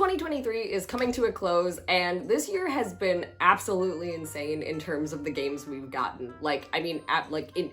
2023 is coming to a close, and this year has been absolutely insane in terms of the games we've gotten.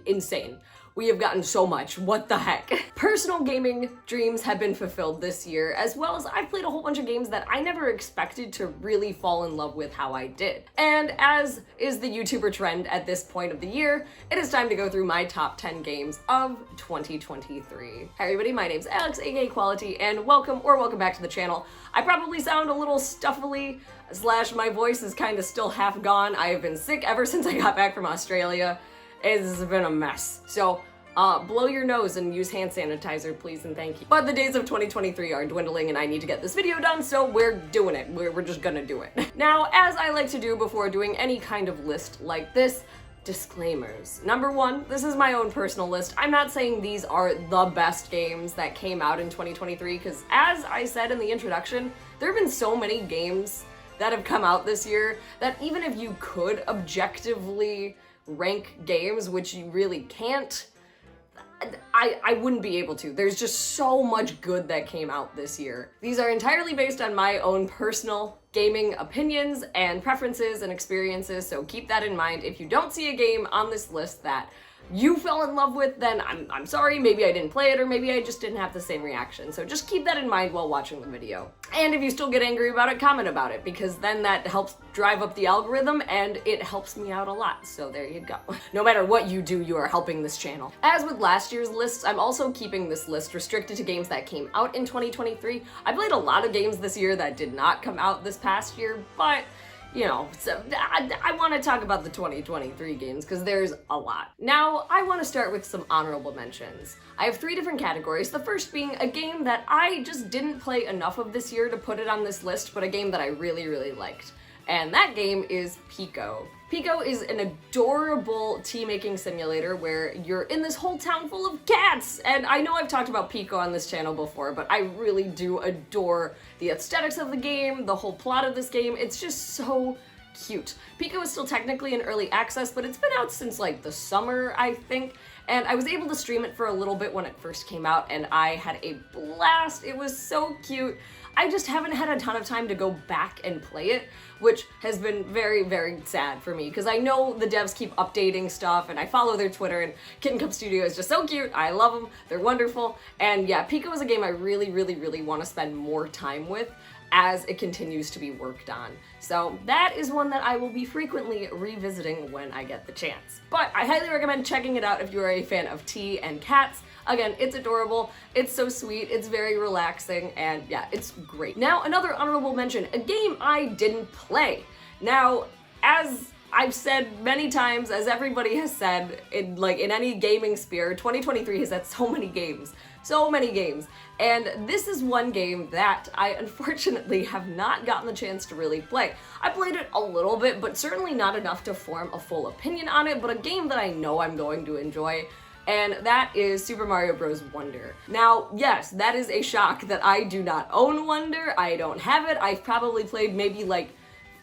Insane. We have gotten so much. What the heck? Personal gaming dreams have been fulfilled this year, as well as I've played a whole bunch of games that I never expected to really fall in love with how I did. And as is the YouTuber trend at this point of the year, it is time to go through my top 10 games of 2023. Hi everybody, my name's Alex, aka Quality, and welcome back to the channel. I probably sound a little stuffily, / my voice is kind of still half gone. I have been sick ever since I got back from Australia. It's been a mess. So, blow your nose and use hand sanitizer, please and thank you. But the days of 2023 are dwindling and I need to get this video done, so we're doing it. We're just gonna do it. Now, as I like to do before doing any kind of list like this, disclaimers. Number one, this is my own personal list. I'm not saying these are the best games that came out in 2023, because as I said in the introduction, there have been so many games that have come out this year that even if you could objectively rank games, which you really can't, I wouldn't be able to. There's just so much good that came out this year. These are entirely based on my own personal gaming opinions and preferences and experiences, so keep that in mind. If you don't see a game on this list that you fell in love with, then I'm sorry, maybe I didn't play it, or maybe I just didn't have the same reaction. So just keep that in mind while watching the video. And if you still get angry about it, comment about it, because then that helps drive up the algorithm and it helps me out a lot. So there you go. No matter what you do, you are helping this channel. As with last year's lists, I'm also keeping this list restricted to games that came out in 2023. I played a lot of games this year that did not come out this past year, but you know, so I want to talk about the 2023 games because there's a lot. Now, I want to start with some honorable mentions. I have 3 different categories, the first being a game that I just didn't play enough of this year to put it on this list, but a game that I really, really liked. And that game is Pico. Pico is an adorable tea-making simulator where you're in this whole town full of cats! And I know I've talked about Pico on this channel before, but I really do adore the aesthetics of the game, the whole plot of this game. It's just so cute. Pico is still technically in early access, but it's been out since like the summer, I think. And I was able to stream it for a little bit when it first came out, and I had a blast. It was so cute. I just haven't had a ton of time to go back and play it, which has been very, very sad for me, because I know the devs keep updating stuff, and I follow their Twitter, and Kitten Cup Studio is just so cute. I love them. They're wonderful. And yeah, Pico is a game I really, really, really want to spend more time with as it continues to be worked on. So that is one that I will be frequently revisiting when I get the chance. But I highly recommend checking it out if you are a fan of tea and cats. Again, it's adorable, it's so sweet, it's very relaxing, and yeah, it's great. Now, another honorable mention, a game I didn't play. Now, as I've said many times, as everybody has said, in any gaming sphere, 2023 has had so many games. And this is one game that I unfortunately have not gotten the chance to really play. I played it a little bit, but certainly not enough to form a full opinion on it, but a game that I know I'm going to enjoy, and that is Super Mario Bros. Wonder. Now, yes, that is a shock that I do not own Wonder. I don't have it. I've probably played maybe like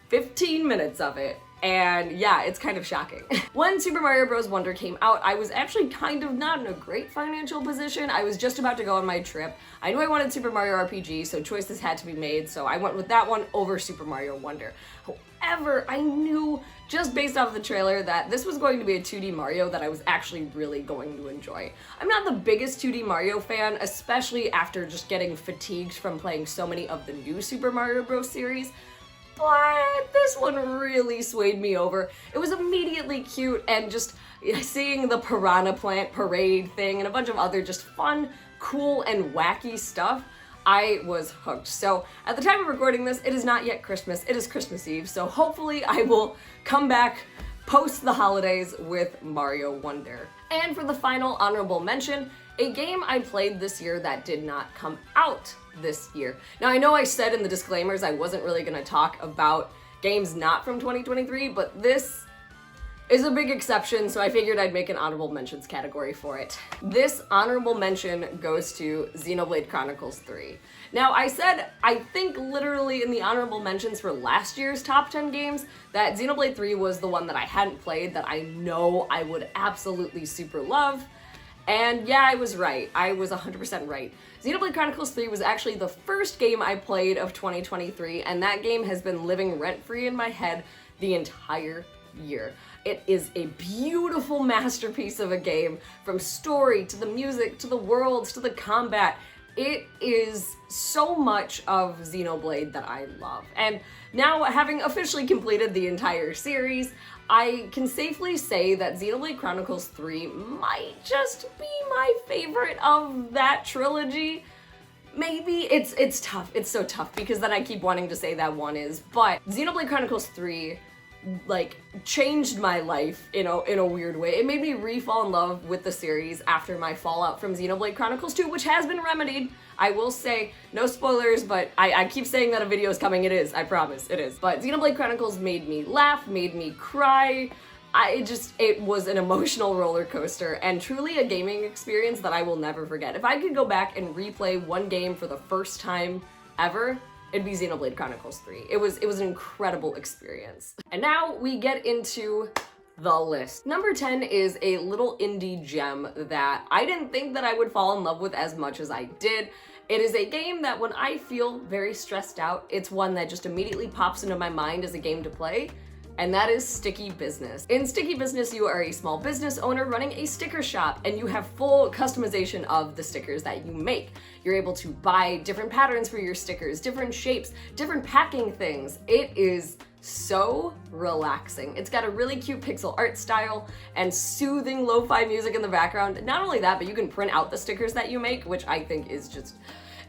15 minutes of it. And yeah, it's kind of shocking. When Super Mario Bros. Wonder came out, I was actually kind of not in a great financial position. I was just about to go on my trip. I knew I wanted Super Mario RPG, so choices had to be made, so I went with that one over Super Mario Wonder. However, I knew just based off the trailer that this was going to be a 2D Mario that I was actually really going to enjoy. I'm not the biggest 2D Mario fan, especially after just getting fatigued from playing so many of the new Super Mario Bros. Series, but this one really swayed me over. It was immediately cute, and just seeing the Piranha Plant parade thing and a bunch of other just fun, cool, and wacky stuff, I was hooked. So at the time of recording this, it is not yet Christmas, it is Christmas Eve, so hopefully I will come back post the holidays with Mario Wonder. And for the final honorable mention, a game I played this year that did not come out this year. Now, I know I said in the disclaimers I wasn't really going to talk about games not from 2023, but this is a big exception, so I figured I'd make an honorable mentions category for it. This honorable mention goes to Xenoblade Chronicles 3. Now, I said, I think literally in the honorable mentions for last year's top 10 games, that Xenoblade 3 was the one that I hadn't played that I know I would absolutely super love. And yeah, I was right. I was 100% right. Xenoblade Chronicles 3 was actually the first game I played of 2023, and that game has been living rent-free in my head the entire year. It is a beautiful masterpiece of a game, from story to the music to the worlds to the combat. It is so much of Xenoblade that I love. And now, having officially completed the entire series, I can safely say that Xenoblade Chronicles 3 might just be my favorite of that trilogy. Maybe. It's tough. It's so tough because then I keep wanting to say that one is. But Xenoblade Chronicles 3 like changed my life in a weird way. It made me re-fall in love with the series after my fallout from Xenoblade Chronicles 2, which has been remedied. I will say, no spoilers, but I keep saying that a video is coming. It is, I promise, it is. But Xenoblade Chronicles made me laugh, made me cry. It was an emotional roller coaster and truly a gaming experience that I will never forget. If I could go back and replay one game for the first time ever, it'd be Xenoblade Chronicles 3. It was an incredible experience. And now we get into the list. Number 10 is a little indie gem that I didn't think that I would fall in love with as much as I did. It is a game that when I feel very stressed out, it's one that just immediately pops into my mind as a game to play, and that is Sticky Business. In Sticky Business, you are a small business owner running a sticker shop, and you have full customization of the stickers that you make. You're able to buy different patterns for your stickers, different shapes, different packing things. It is so relaxing. It's got a really cute pixel art style and soothing lo-fi music in the background. Not only that, but you can print out the stickers that you make, which I think is just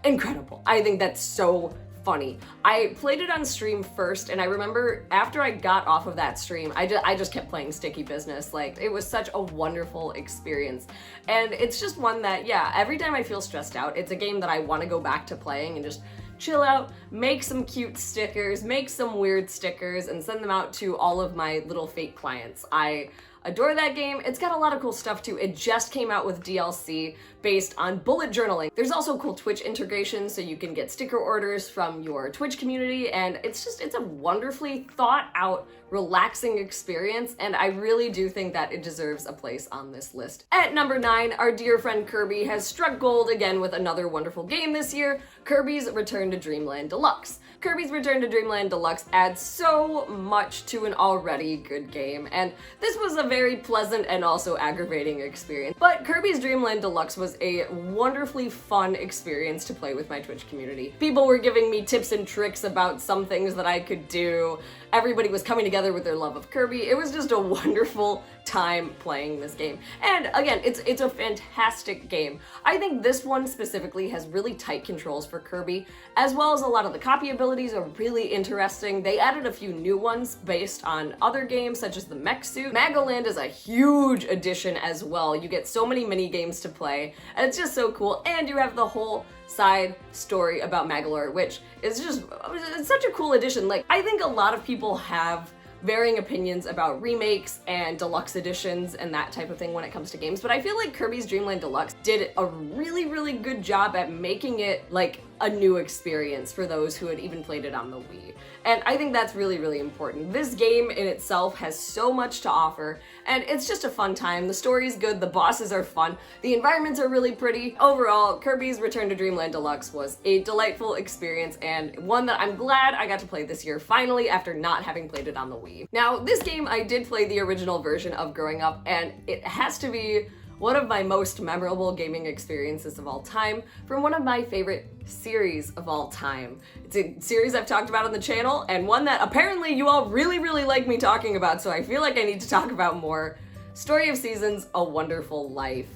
incredible. I think that's so funny. I played it on stream first, and I remember after I got off of that stream, I just kept playing Sticky Business. Like, it was such a wonderful experience. And it's just one that, yeah, every time I feel stressed out, it's a game that I want to go back to playing and just chill out, make some cute stickers, make some weird stickers, and send them out to all of my little fake clients. I adore that game. It's got a lot of cool stuff too. It just came out with DLC based on bullet journaling. There's also cool Twitch integration, so you can get sticker orders from your Twitch community, and it's a wonderfully thought out, relaxing experience, and I really do think that it deserves a place on this list. At number 9, our dear friend Kirby has struck gold again with another wonderful game this year, Kirby's Return to Dreamland Deluxe. Kirby's Return to Dreamland Deluxe adds so much to an already good game, and this was a very pleasant and also aggravating experience. But Kirby's Dreamland Deluxe was a wonderfully fun experience to play with my Twitch community. People were giving me tips and tricks about some things that I could do. Everybody was coming together with their love of Kirby. It was just a wonderful time playing this game. And again, it's a fantastic game. I think this one specifically has really tight controls for Kirby, as well as a lot of the copy abilities are really interesting. They added a few new ones based on other games, such as the mech suit. Magoland is a huge addition as well. You get so many mini games to play, and it's just so cool. And you have the whole side story about Magolor, which is just, it's such a cool addition. Like, I think a lot of people have varying opinions about remakes and deluxe editions and that type of thing when it comes to games, but I feel like Kirby's Dream Land Deluxe did a really, really good job at making it like a new experience for those who had even played it on the Wii. And I think that's really, really important. This game in itself has so much to offer, and it's just a fun time. The story's good, the bosses are fun, the environments are really pretty. Overall, Kirby's Return to Dreamland Deluxe was a delightful experience, and one that I'm glad I got to play this year finally after not having played it on the Wii. Now, this game I did play the original version of growing up, and it has to be one of my most memorable gaming experiences of all time from one of my favorite series of all time. It's a series I've talked about on the channel, and one that apparently you all really, really like me talking about, so I feel like I need to talk about more. Story of Seasons: A Wonderful Life.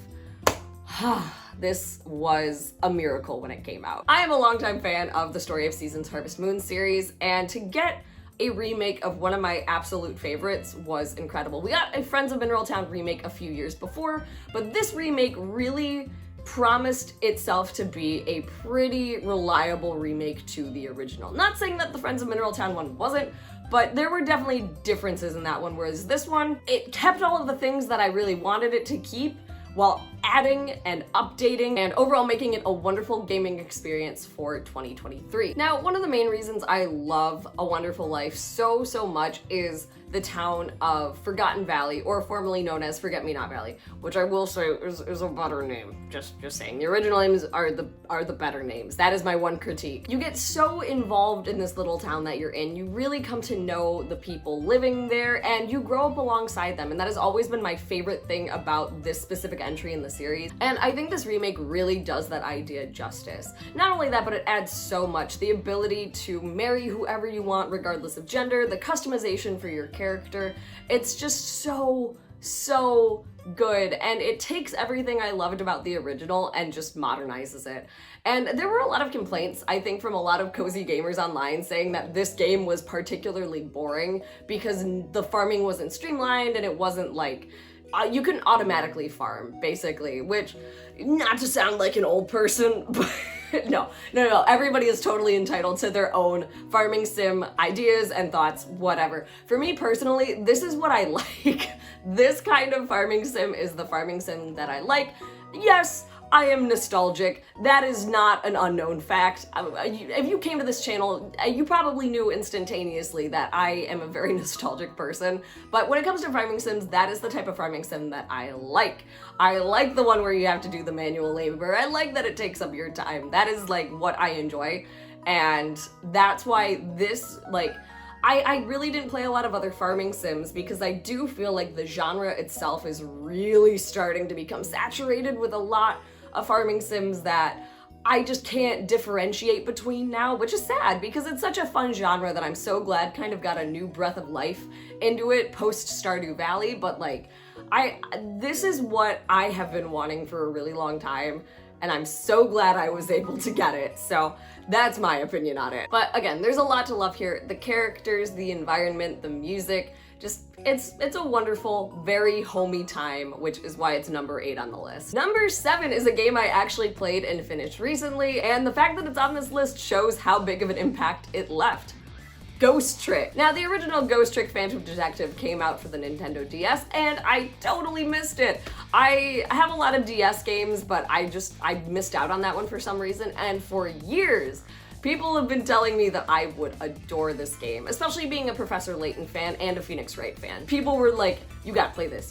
This was a miracle when it came out. I am a longtime fan of the Story of Seasons Harvest Moon series, and to get a remake of one of my absolute favorites was incredible. We got a Friends of Mineral Town remake a few years before, but this remake really promised itself to be a pretty reliable remake to the original. Not saying that the Friends of Mineral Town one wasn't, but there were definitely differences in that one, whereas this one, it kept all of the things that I really wanted it to keep, while adding and updating and overall making it a wonderful gaming experience for 2023. Now, one of the main reasons I love A Wonderful Life so much is the town of Forgotten Valley, or formerly known as Forget-Me-Not Valley, which I will say is a better name. Just saying. The original names are the better names. That is my one critique. You get so involved in this little town that you're in, you really come to know the people living there, and you grow up alongside them, and that has always been my favorite thing about this specific entry in the series. And I think this remake really does that idea justice. Not only that, but it adds so much. The ability to marry whoever you want, regardless of gender, the customization for your character. It's just so good, and it takes everything I loved about the original and just modernizes it. And there were a lot of complaints, I think, from a lot of cozy gamers online saying that this game was particularly boring because the farming wasn't streamlined and it wasn't like you couldn't automatically farm, basically, which, not to sound like an old person, but no, everybody is totally entitled to their own farming sim ideas and thoughts, whatever. For me personally, this is what I like. This kind of farming sim is the farming sim that I like. Yes, I am nostalgic. That is not an unknown fact. If you came to this channel, you probably knew instantaneously that I am a very nostalgic person. But when it comes to farming sims, that is the type of farming sim that I like. I like the one where you have to do the manual labor. I like that it takes up your time. That is like what I enjoy. And that's why this, like, I really didn't play a lot of other farming sims because I do feel like the genre itself is really starting to become saturated with a lot of farming sims that I just can't differentiate between now, which is sad because it's such a fun genre that I'm so glad kind of got a new breath of life into it post Stardew Valley. But like, this is what I have been wanting for a really long time, and I'm so glad I was able to get it. So that's my opinion on it. But again, there's a lot to love here. The characters, the environment, the music, just, it's a wonderful, very homey time, which is why it's number 8 on the list. Number 7 is a game I actually played and finished recently, and the fact that it's on this list shows how big of an impact it left. Ghost Trick. Now, the original Ghost Trick Phantom Detective came out for the Nintendo DS, and I totally missed it. I have a lot of DS games, but I missed out on that one for some reason, and for years, people have been telling me that I would adore this game, especially being a Professor Layton fan and a Phoenix Wright fan. People were like, you gotta play this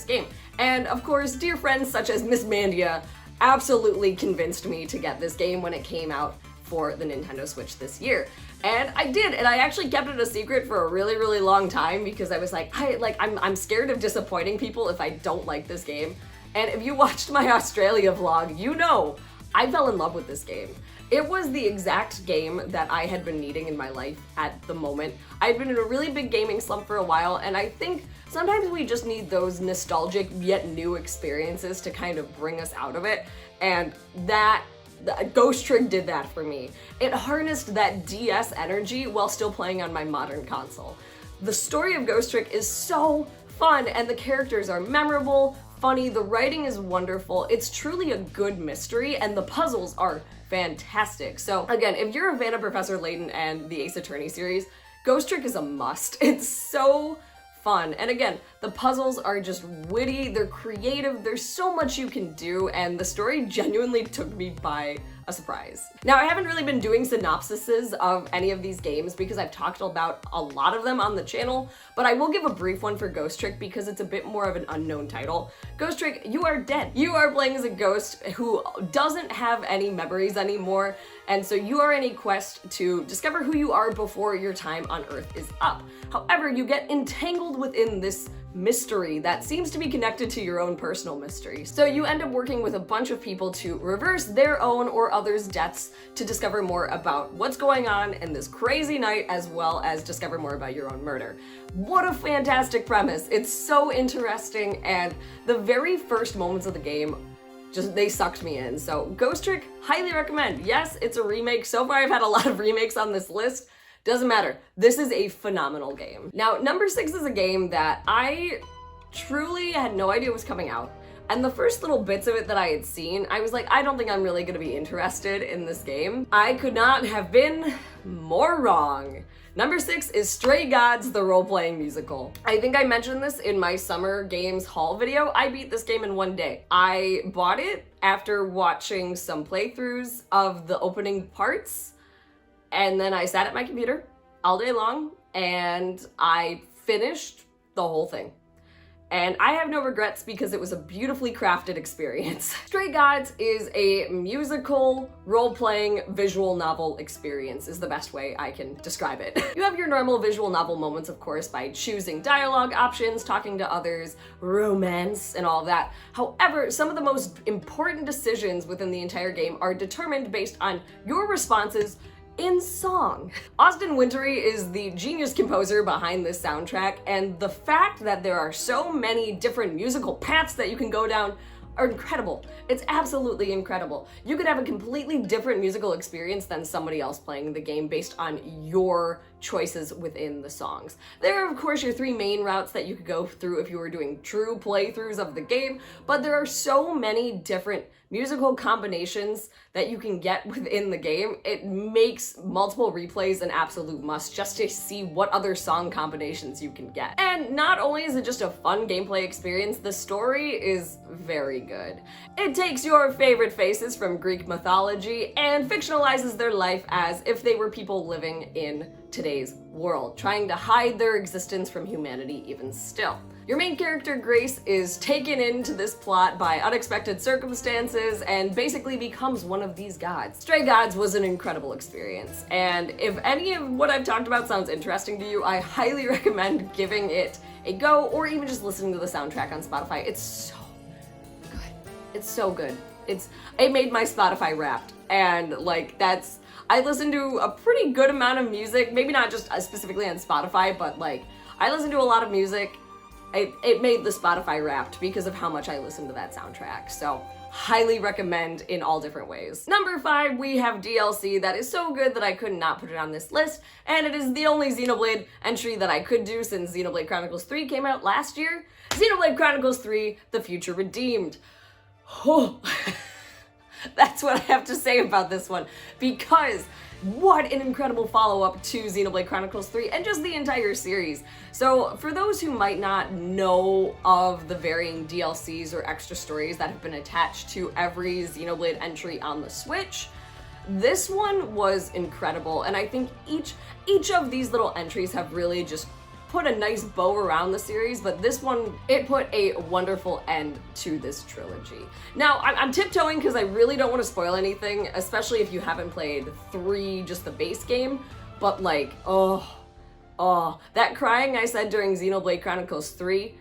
game. And of course, dear friends such as Miss Mandia absolutely convinced me to get this game when it came out for the Nintendo Switch this year. And I did, and I actually kept it a secret for a really long time because I was like, I'm scared of disappointing people if I don't like this game. And if you watched my Australia vlog, you know I fell in love with this game. It was the exact game that I had been needing in my life at the moment. I'd been in a really big gaming slump for a while, and I think sometimes we just need those nostalgic yet new experiences to kind of bring us out of it, and Ghost Trick did that for me. It harnessed that DS energy while still playing on my modern console. The story of Ghost Trick is so fun, and the characters are memorable, funny, the writing is wonderful, it's truly a good mystery, and the puzzles are fantastic. So again, if you're a fan of Professor Layton and the Ace Attorney series, Ghost Trick is a must. It's so fun. And again, the puzzles are just witty, they're creative, there's so much you can do, and the story genuinely took me by a surprise. Now, I haven't really been doing synopsises of any of these games because I've talked about a lot of them on the channel, but I will give a brief one for Ghost Trick because it's a bit more of an unknown title. Ghost Trick, you are dead. You are playing as a ghost who doesn't have any memories anymore, and so you are in a quest to discover who you are before your time on Earth is up. However, you get entangled within this mystery that seems to be connected to your own personal mystery. So you end up working with a bunch of people to reverse their own or others' deaths to discover more about what's going on in this crazy night, as well as discover more about your own murder. What a fantastic premise. It's so interesting, and the very first moments of the game, they sucked me in. So Ghost Trick, highly recommend. Yes, it's a remake. So far I've had a lot of remakes on this list. Doesn't matter. This is a phenomenal game. Now, number 6 is a game that I truly had no idea was coming out. And the first little bits of it that I had seen, I was like, I don't think I'm really gonna be interested in this game. I could not have been more wrong. Number 6 is Stray Gods, the role-playing musical. I think I mentioned this in my summer games haul video. I beat this game in one day. I bought it after watching some playthroughs of the opening parts, and then I sat at my computer all day long, and I finished the whole thing. And I have no regrets because it was a beautifully crafted experience. Stray Gods is a musical, role-playing, visual novel experience is the best way I can describe it. You have your normal visual novel moments, of course, by choosing dialogue options, talking to others, romance, and all of that. However, some of the most important decisions within the entire game are determined based on your responses in song. Austin Wintory is the genius composer behind this soundtrack, and the fact that there are so many different musical paths that you can go down are incredible. It's absolutely incredible. You could have a completely different musical experience than somebody else playing the game based on your choices within the songs. There are, of course, your 3 main routes that you could go through if you were doing true playthroughs of the game, but there are so many different musical combinations that you can get within the game. It makes multiple replays an absolute must just to see what other song combinations you can get. And not only is it just a fun gameplay experience, the story is very good. It takes your favorite faces from Greek mythology and fictionalizes their life as if they were people living in today's world, trying to hide their existence from humanity even still. Your main character, Grace, is taken into this plot by unexpected circumstances and basically becomes one of these gods. Stray Gods was an incredible experience, and if any of what I've talked about sounds interesting to you, I highly recommend giving it a go, or even just listening to the soundtrack on Spotify. It's so good. It's so good. It made my Spotify Wrapped, and like I listen to a pretty good amount of music, maybe not just specifically on Spotify, but like I listen to a lot of music. It made the Spotify Wrapped because of how much I listen to that soundtrack. So highly recommend in all different ways. Number 5, we have DLC that is so good that I could not put it on this list, and it is the only Xenoblade entry that I could do since Xenoblade Chronicles 3 came out last year. Xenoblade Chronicles 3: The Future Redeemed. Oh, that's what I have to say about this one, because what an incredible follow-up to Xenoblade Chronicles 3 and just the entire series. So for those who might not know of the varying DLCs or extra stories that have been attached to every Xenoblade entry on the Switch, this one was incredible, and I think each of these little entries have really just put a nice bow around the series, but this one, it put a wonderful end to this trilogy. Now, I'm tiptoeing because I really don't want to spoil anything, especially if you haven't played 3, just the base game, but like, that crying I said during Xenoblade Chronicles 3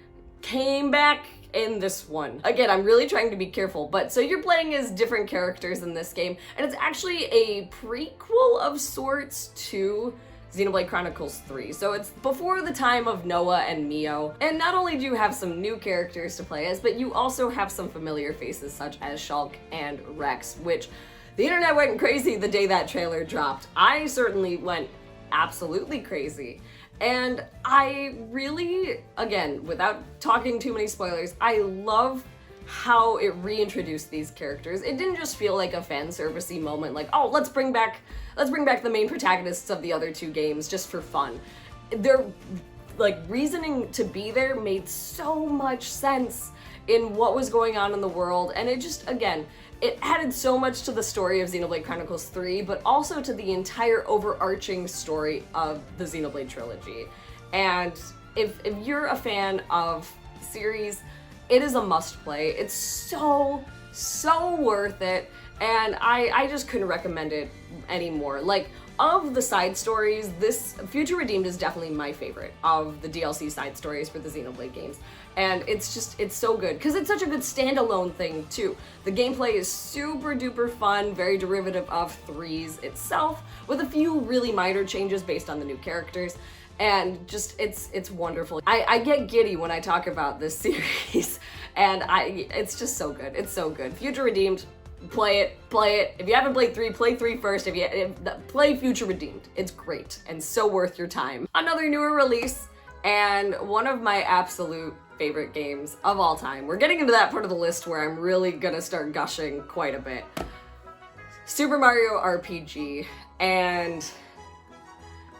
came back in this one. Again, I'm really trying to be careful, but so you're playing as different characters in this game, and it's actually a prequel of sorts to Xenoblade Chronicles 3. So it's before the time of Noah and Mio. And not only do you have some new characters to play as, but you also have some familiar faces such as Shulk and Rex, which the internet went crazy the day that trailer dropped. I certainly went absolutely crazy. And I really, again, without talking too many spoilers, I love how it reintroduced these characters. It didn't just feel like a fan servicey moment, like, oh, let's bring back the main protagonists of the other 2 games just for fun. Their like reasoning to be there made so much sense in what was going on in the world, and it just, again, it added so much to the story of Xenoblade Chronicles 3, but also to the entire overarching story of the Xenoblade trilogy. And if you're a fan of the series, it is a must play. It's so worth it, and I just couldn't recommend it anymore. Like, of the side stories, this Future Redeemed is definitely my favorite of the DLC side stories for the Xenoblade games. And it's so good, because it's such a good standalone thing, too. The gameplay is super duper fun, very derivative of 3's itself, with a few really minor changes based on the new characters. And just, it's wonderful. I get giddy when I talk about this series, and it's just so good. It's so good. Future Redeemed, play it. If you haven't played 3, play 3 first. Play Future Redeemed. It's great and so worth your time. Another newer release, and one of my absolute favorite games of all time. We're getting into that part of the list where I'm really gonna start gushing quite a bit. Super Mario RPG, and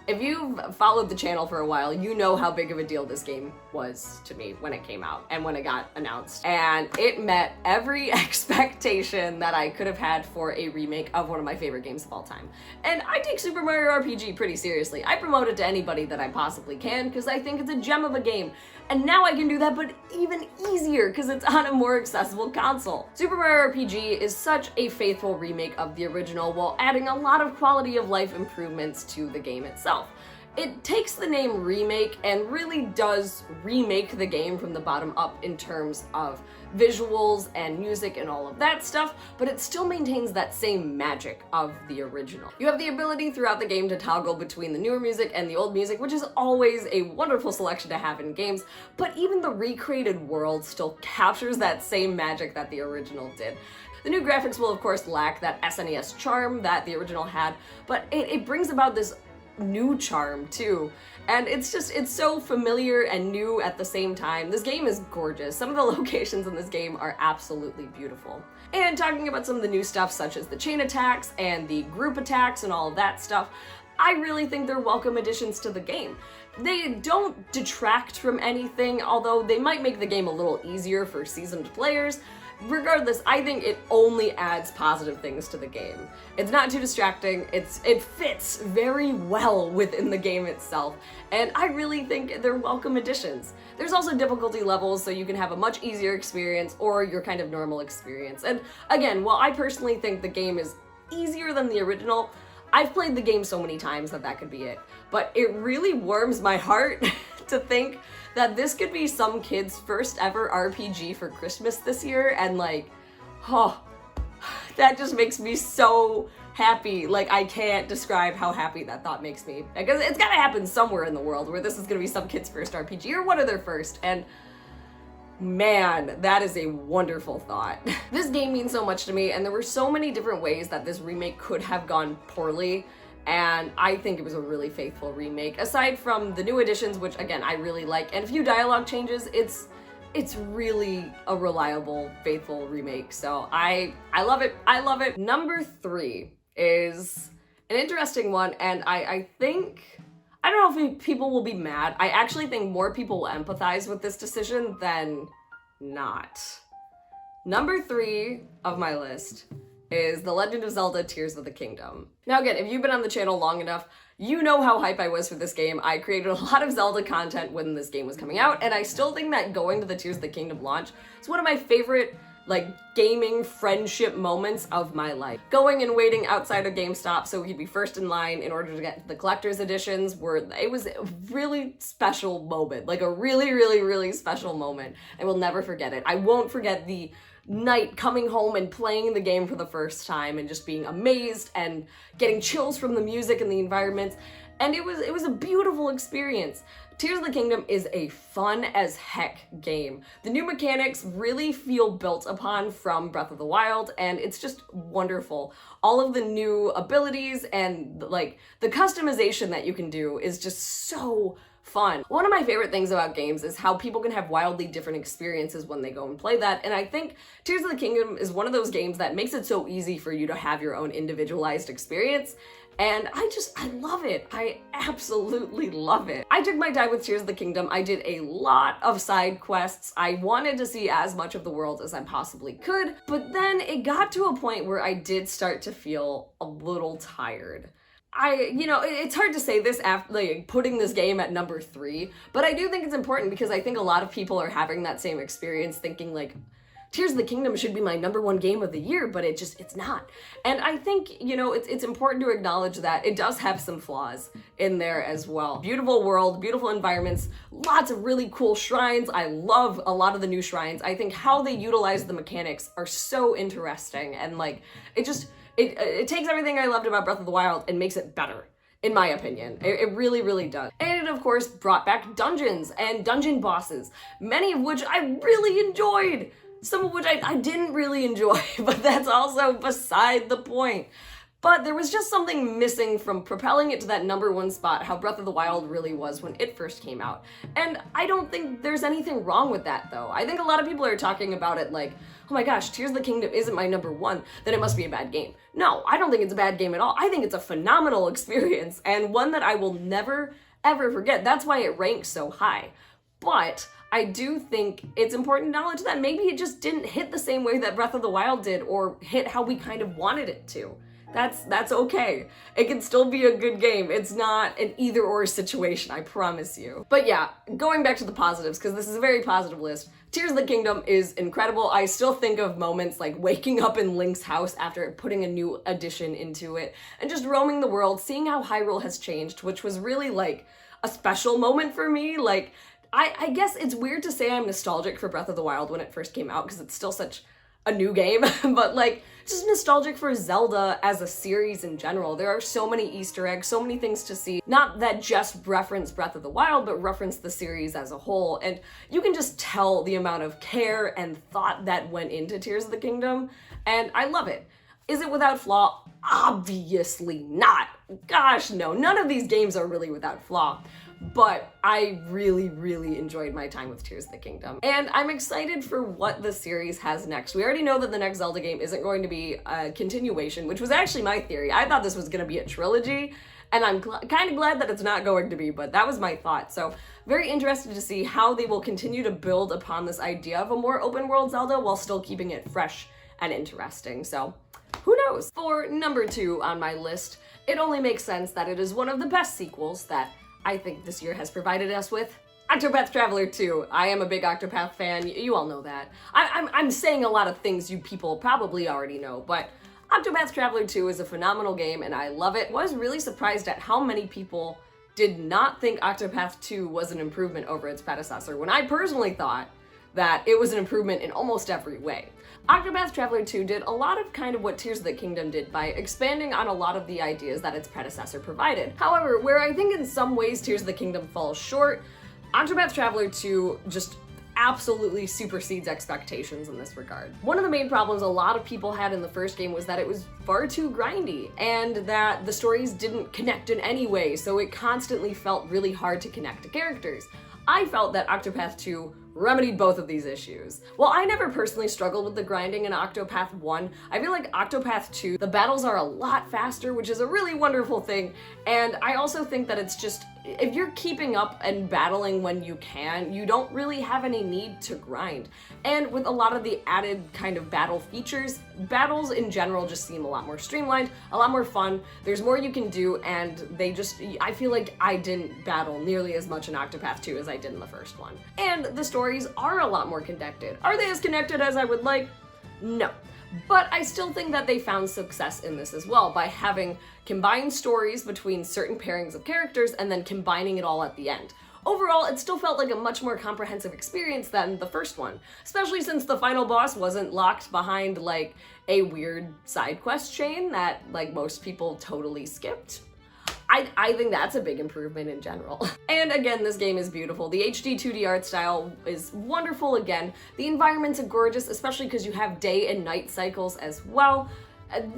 If you've followed the channel for a while, you know how big of a deal this game was to me when it came out and when it got announced. And it met every expectation that I could have had for a remake of one of my favorite games of all time. And I take Super Mario RPG pretty seriously. I promote it to anybody that I possibly can because I think it's a gem of a game. And now I can do that, but even easier because it's on a more accessible console. Super Mario RPG is such a faithful remake of the original while adding a lot of quality of life improvements to the game itself. It takes the name remake and really does remake the game from the bottom up in terms of visuals and music and all of that stuff, but it still maintains that same magic of the original. You have the ability throughout the game to toggle between the newer music and the old music, which is always a wonderful selection to have in games, but even the recreated world still captures that same magic that the original did. The new graphics will of course lack that SNES charm that the original had, but it brings about this new charm too. And it's so familiar and new at the same time. This game is gorgeous. Some of the locations in this game are absolutely beautiful. And talking about some of the new stuff such as the chain attacks and the group attacks and all of that stuff, I really think they're welcome additions to the game. They don't detract from anything, although they might make the game a little easier for seasoned players. Regardless, I think it only adds positive things to the game. It's not too distracting, it fits very well within the game itself, and I really think they're welcome additions. There's also difficulty levels, so you can have a much easier experience or your kind of normal experience. And again, while I personally think the game is easier than the original, I've played the game so many times that could be it. But it really warms my heart to think that this could be some kid's first ever RPG for Christmas this year, and like, oh, that just makes me so happy. Like, I can't describe how happy that thought makes me. Because it's gotta happen somewhere in the world where this is gonna be some kid's first RPG or one of their first, and man, that is a wonderful thought. This game means so much to me, and there were so many different ways that this remake could have gone poorly, and I think it was a really faithful remake. Aside from the new additions, which again, I really like, and a few dialogue changes, it's really a reliable, faithful remake. So I love it, I love it. Number 3 is an interesting one, and I think, I don't know if people will be mad. I actually think more people will empathize with this decision than not. Number 3 of my list is The Legend of Zelda Tears of the Kingdom. Now again, if you've been on the channel long enough, you know how hype I was for this game. I created a lot of Zelda content when this game was coming out, and I still think that going to the Tears of the Kingdom launch is one of my favorite like gaming friendship moments of my life. Going and waiting outside of GameStop so we could be first in line in order to get the collector's editions it was a really special moment, like a really special moment. I will never forget it. I won't forget the night coming home and playing the game for the first time and just being amazed and getting chills from the music and the environments. And it was a beautiful experience. Tears of the Kingdom is a fun as heck game. The new mechanics really feel built upon from Breath of the Wild, and it's just wonderful. All of the new abilities and like the customization that you can do is just so fun. One of my favorite things about games is how people can have wildly different experiences when they go and play that, and I think Tears of the Kingdom is one of those games that makes it so easy for you to have your own individualized experience. And I love it. I absolutely love it. I took my time with Tears of the Kingdom. I did a lot of side quests. I wanted to see as much of the world as I possibly could, but then it got to a point where I did start to feel a little tired. It's hard to say this after like putting this game at number 3, but I do think it's important because I think a lot of people are having that same experience, thinking like, Tears of the Kingdom should be my number 1 game of the year, but it's not. And I think, it's important to acknowledge that it does have some flaws in there as well. Beautiful world, beautiful environments, lots of really cool shrines. I love a lot of the new shrines. I think how they utilize the mechanics are so interesting, and like, it takes everything I loved about Breath of the Wild and makes it better, in my opinion. It really does. And it, of course, brought back dungeons and dungeon bosses, many of which I really enjoyed. Some of which I didn't really enjoy, but that's also beside the point. but there was just something missing from propelling it to that #1 spot how Breath of the Wild really was when it first came out. And I don't think there's anything wrong with that, though. I think a lot of people are talking about it like, oh my gosh, Tears of the Kingdom isn't my #1, then it must be a bad game. No, I don't think it's a bad game at all. I think it's a phenomenal experience, and one that I will never, ever forget. That's why it ranks so high. But I do think it's important to acknowledge that maybe it just didn't hit the same way that Breath of the Wild did, or hit how we kind of wanted it to. That's okay. It can still be a good game. It's not an either or situation, I promise you. But yeah, going back to the positives, because this is a very positive list, Tears of the Kingdom is incredible. I still think of moments like waking up in Link's house after putting a new addition into it, and just roaming the world, seeing how Hyrule has changed, which was really like a special moment for me. Like, I guess it's weird to say I'm nostalgic for Breath of the Wild when it first came out, because it's still such a new game, but like, just nostalgic for Zelda as a series in general. There are so many Easter eggs, so many things to see, not that just reference Breath of the Wild, but reference the series as a whole, and you can just tell the amount of care and thought that went into Tears of the Kingdom, and I love it. Is it without flaw? Obviously not. Gosh, no, none of these games are really without flaw. But I really, really enjoyed my time with Tears of the Kingdom. And I'm excited for what the series has next. We already know that the next Zelda game isn't going to be a continuation, which was actually my theory. I thought this was going to be a trilogy, and I'm kind of glad that it's not going to be, but that was my thought. So very interested to see how they will continue to build upon this idea of a more open world Zelda while still keeping it fresh and interesting. So who knows? For #2 on my list, it only makes sense that it is one of the best sequels that I think this year has provided us with. Octopath Traveler 2. I am a big Octopath fan. You all know that. I'm saying a lot of things you people probably already know, but Octopath Traveler 2 is a phenomenal game and I love it. I was really surprised at how many people did not think Octopath 2 was an improvement over its predecessor, when I personally thought that it was an improvement in almost every way. Octopath Traveler 2 did a lot of kind of what Tears of the Kingdom did by expanding on a lot of the ideas that its predecessor provided. However, where I think in some ways Tears of the Kingdom falls short, Octopath Traveler 2 just absolutely supersedes expectations in this regard. One of the main problems a lot of people had in the first game was that it was far too grindy, and that the stories didn't connect in any way, so it constantly felt really hard to connect to characters. I felt that Octopath 2 remedied both of these issues. While I never personally struggled with the grinding in Octopath 1, I feel like Octopath 2, the battles are a lot faster, which is a really wonderful thing, and I also think that it's just, if you're keeping up and battling when you can, you don't really have any need to grind. And with a lot of the added kind of battle features, battles in general just seem a lot more streamlined, a lot more fun, there's more you can do, and they just, I feel like I didn't battle nearly as much in Octopath 2 as I did in the first one. And the stories are a lot more connected. Are they as connected as I would like? No. But I still think that they found success in this as well by having combined stories between certain pairings of characters and then combining it all at the end. Overall, it still felt like a much more comprehensive experience than the first one, especially since the final boss wasn't locked behind like a weird side quest chain that like most people totally skipped. I think that's a big improvement in general. And again, this game is beautiful. The HD 2D art style is wonderful again. The environments are gorgeous, especially because you have day and night cycles as well.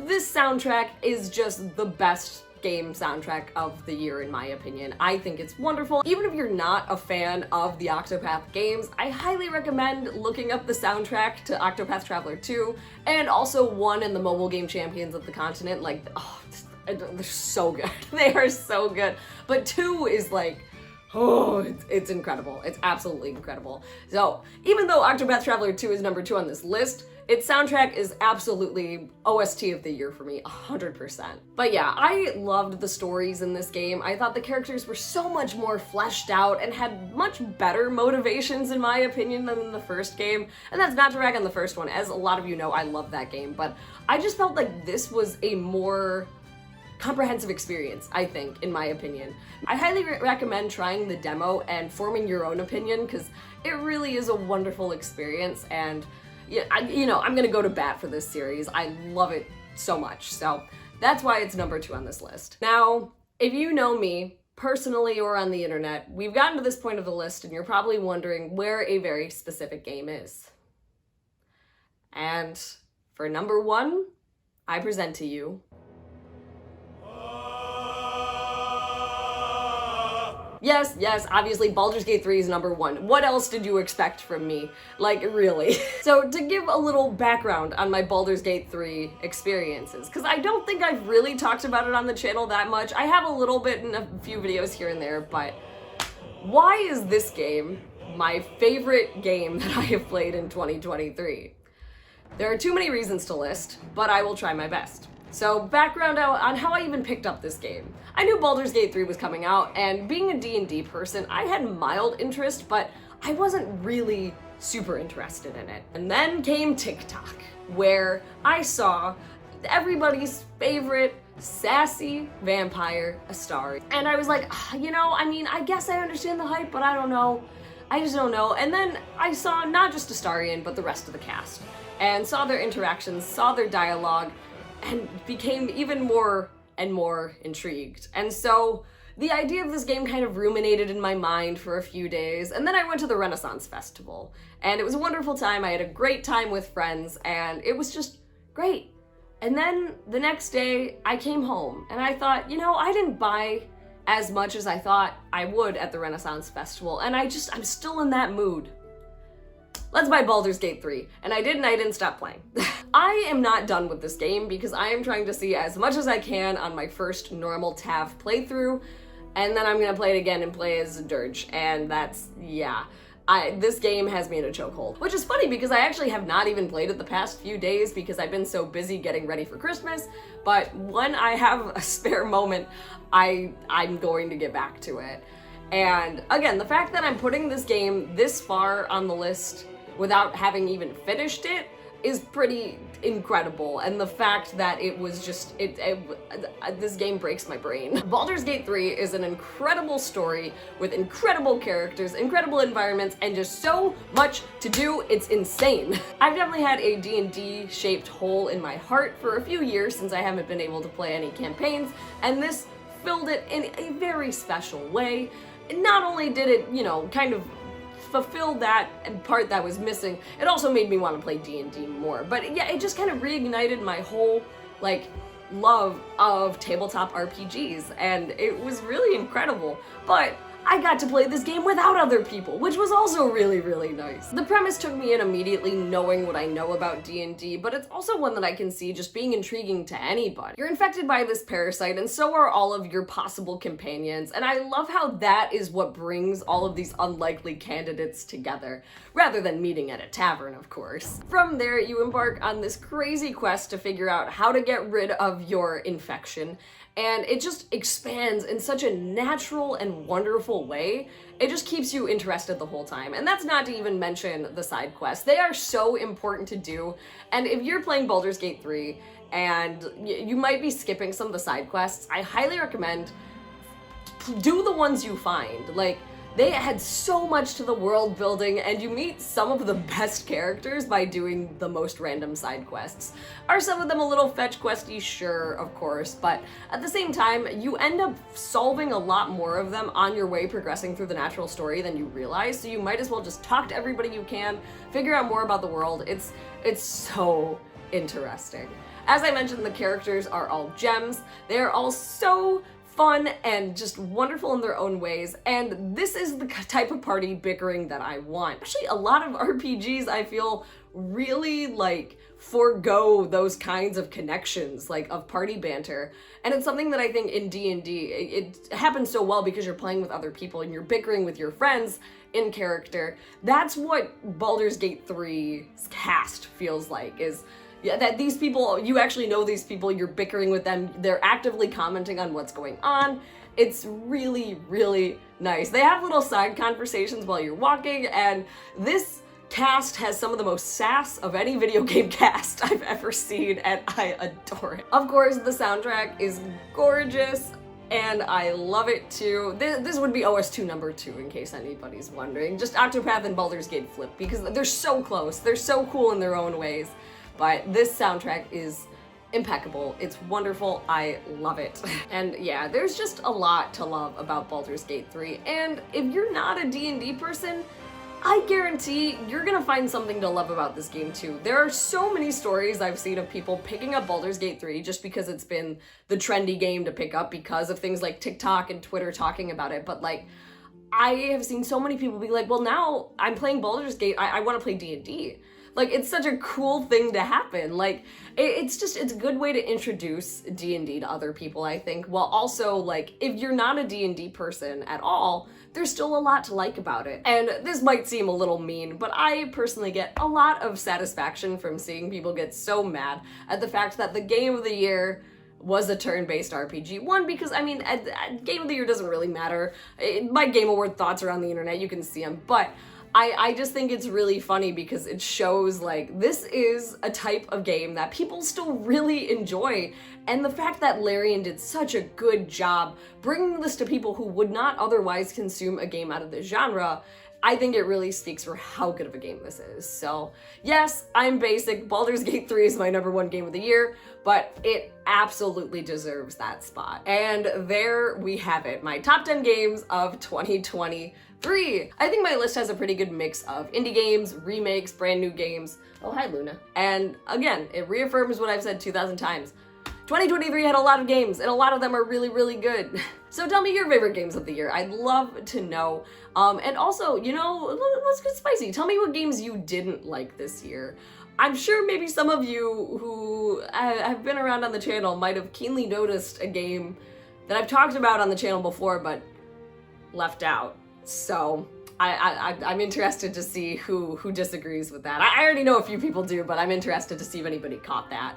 This soundtrack is just the best game soundtrack of the year in my opinion. I think it's wonderful. Even if you're not a fan of the Octopath games, I highly recommend looking up the soundtrack to Octopath Traveler 2 and also one in the Mobile Game Champions of the Continent. Like, oh, they're so good. They are so good. But 2 is like, oh, it's incredible. It's absolutely incredible. So even though Octopath Traveler 2 is #2 on this list, its soundtrack is absolutely OST of the year for me, 100%. But yeah, I loved the stories in this game. I thought the characters were so much more fleshed out and had much better motivations in my opinion than in the first game. And that's not to rag on the first one. As a lot of you know, I love that game, but I just felt like this was a more comprehensive experience, I think, in my opinion. I highly recommend trying the demo and forming your own opinion, because it really is a wonderful experience, and yeah, I'm gonna go to bat for this series. I love it so much, so that's why it's #2 on this list. Now, if you know me, personally or on the internet, we've gotten to this point of the list and you're probably wondering where a very specific game is. And for #1, I present to you Yes, obviously Baldur's Gate 3 is number one. What else did you expect from me? Like, really? So to give a little background on my Baldur's Gate 3 experiences, because I don't think I've really talked about it on the channel that much. I have a little bit in a few videos here and there, but why is this game my favorite game that I have played in 2023? There are too many reasons to list, but I will try my best. So background on how I even picked up this game. I knew Baldur's Gate 3 was coming out, and being a D&D person, I had mild interest, but I wasn't really super interested in it. And then came TikTok, where I saw everybody's favorite sassy vampire, Astari. And I was like, I guess I understand the hype, but I don't know. I just don't know. And then I saw not just Astarion, but the rest of the cast, and saw their interactions, saw their dialogue, and became even more and more intrigued. And so the idea of this game kind of ruminated in my mind for a few days, and then I went to the Renaissance Festival, and it was a wonderful time. I had a great time with friends, and it was just great. And then the next day, I came home, and I thought, I didn't buy as much as I thought I would at the Renaissance Festival, and I'm still in that mood. Let's buy Baldur's Gate 3. And I didn't stop playing. I am not done with this game because I am trying to see as much as I can on my first normal TAV playthrough, and then I'm gonna play it again and play as Dirge, and that's, this game has me in a chokehold. Which is funny because I actually have not even played it the past few days because I've been so busy getting ready for Christmas, but when I have a spare moment, I'm going to get back to it. And again, the fact that I'm putting this game this far on the list without having even finished it is pretty incredible, and the fact that it was just, this game breaks my brain. Baldur's Gate 3 is an incredible story with incredible characters, incredible environments, and just so much to do. It's insane. I've definitely had a D&D shaped hole in my heart for a few years since I haven't been able to play any campaigns, and this filled it in a very special way. Not only did it, kind of fulfill that part that was missing, it also made me want to play D&D more. But yeah, it just kind of reignited my whole, love of tabletop RPGs, and it was really incredible. But I got to play this game without other people, which was also really, really nice. The premise took me in immediately, knowing what I know about D&D, but it's also one that I can see just being intriguing to anybody. You're infected by this parasite, and so are all of your possible companions, and I love how that is what brings all of these unlikely candidates together, rather than meeting at a tavern, of course. From there, you embark on this crazy quest to figure out how to get rid of your infection, and it just expands in such a natural and wonderful way. It just keeps you interested the whole time. And that's not to even mention the side quests. They are so important to do. And if you're playing Baldur's Gate 3 and you might be skipping some of the side quests, I highly recommend do the ones you find. They had so much to the world building, and you meet some of the best characters by doing the most random side quests. Are some of them a little fetch questy? Sure, of course, but at the same time, you end up solving a lot more of them on your way progressing through the natural story than you realize, so you might as well just talk to everybody you can, figure out more about the world. It's so interesting. As I mentioned, the characters are all gems. They're all so fun and just wonderful in their own ways, and this is the type of party bickering that I want. Actually, a lot of RPGs I feel really forego those kinds of connections, of party banter, and it's something that I think in D&D it happens so well because you're playing with other people and you're bickering with your friends in character. That's what Baldur's Gate 3's cast feels like, is that these people, you actually know these people, you're bickering with them, they're actively commenting on what's going on. It's really, really nice. They have little side conversations while you're walking, and this cast has some of the most sass of any video game cast I've ever seen, and I adore it. Of course, the soundtrack is gorgeous, and I love it too. This would be OS2 number 2, in case anybody's wondering. Just Octopath and Baldur's Gate flip, because they're so close. They're so cool in their own ways. But this soundtrack is impeccable. It's wonderful. I love it. And yeah, there's just a lot to love about Baldur's Gate 3. And if you're not a D&D person, I guarantee you're gonna find something to love about this game too. There are so many stories I've seen of people picking up Baldur's Gate 3 just because it's been the trendy game to pick up because of things like TikTok and Twitter talking about it. But I have seen so many people be like, well, now I'm playing Baldur's Gate, I want to play D&D. Like, it's such a cool thing to happen. Like, it's a good way to introduce D&D to other people, I think, while also, like, if you're not a D&D person at all, there's still a lot to like about it. And this might seem a little mean, but I personally get a lot of satisfaction from seeing people get so mad at the fact that the game of the year was a turn-based RPG. One, because, I mean, Game of the Year doesn't really matter. My Game Award thoughts are on the internet, you can see them, but I just think it's really funny because it shows, like, this is a type of game that people still really enjoy, and the fact that Larian did such a good job bringing this to people who would not otherwise consume a game out of this genre, I think it really speaks for how good of a game this is. So yes, I'm basic. Baldur's Gate 3 is my #1 game of the year, but it absolutely deserves that spot. And there we have it, my top 10 games of 2023. I think my list has a pretty good mix of indie games, remakes, brand new games. Oh, hi, Luna. And again, it reaffirms what I've said 2,000 times. 2023 had a lot of games, and a lot of them are really, really good. So tell me your favorite games of the year. I'd love to know. And also, you know, let's get spicy. Tell me what games you didn't like this year. I'm sure maybe some of you who have been around on the channel might have keenly noticed a game that I've talked about on the channel before, but left out. So I'm interested to see who disagrees with that. I already know a few people do, but I'm interested to see if anybody caught that.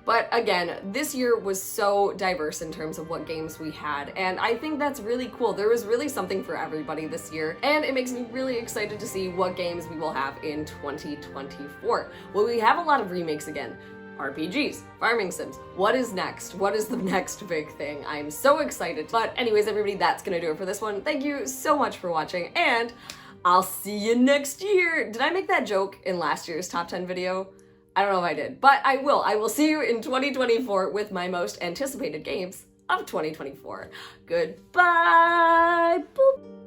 But again, this year was so diverse in terms of what games we had, and I think that's really cool. There was really something for everybody this year, and it makes me really excited to see what games we will have in 2024. Will we have a lot of remakes again? RPGs, farming sims. What is next? What is the next big thing? I'm so excited. But anyways, everybody, that's gonna do it for this one. Thank you so much for watching, and I'll see you next year. Did I make that joke in last year's top 10 video? I don't know if I did, but I will. I will see you in 2024 with my most anticipated games of 2024. Goodbye. Boop.